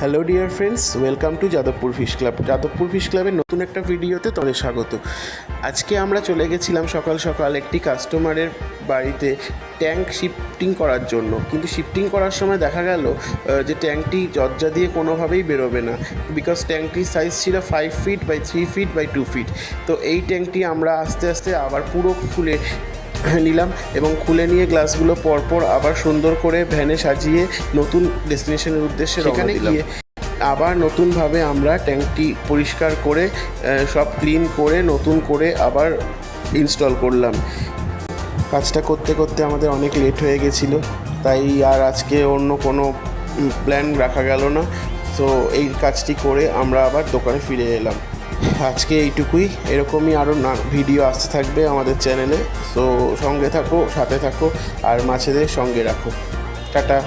Hello dear friends, welcome to Jadavpur fish club. Jadavpur fish ক্লাবের নতুন একটা ভিডিওতে তোমাদের স্বাগত। আজকে আমরা চলে গেছিলাম সকাল সকাল একটি কাস্টমারের বাড়িতে ট্যাঙ্ক শিফটিং করার জন্য। কিন্তু শিফটিং করার সময় দেখা গেল যে ট্যাঙ্কটি দরজা দিয়ে কোনোভাবেই বেরোবে না, বিকজ ট্যাঙ্কটির সাইজ ছিল 5 feet by 3 feet by 2 feet. তো এই ট্যাঙ্কটি আমরা আস্তে আস্তে আবার পুরো খুলে নিলাম এবং খুলে নিয়ে গ্লাসগুলো পরপর আবার সুন্দর করে ভ্যানে সাজিয়ে নতুন ডেস্টিনেশনের উদ্দেশ্যে সেখানে গিয়ে আবার নতুনভাবে আমরা ট্যাঙ্কটি পরিষ্কার করে সব ক্লিন করে নতুন করে আবার ইনস্টল করলাম। কাজটা করতে করতে আমাদের অনেক লেট হয়ে গেছিলো, তাই আর আজকে অন্য কোনো প্ল্যান রাখা গেল না। তো এই কাজটি করে আমরা আবার দোকানে ফিরে এলাম। আজকে এইটুকুই, এরকমই আরও ভিডিও আসতে থাকবে আমাদের চ্যানেলে। তো সঙ্গে থাকো, সাথে থাকো আর মাছেদের সঙ্গে রাখো। টাটা।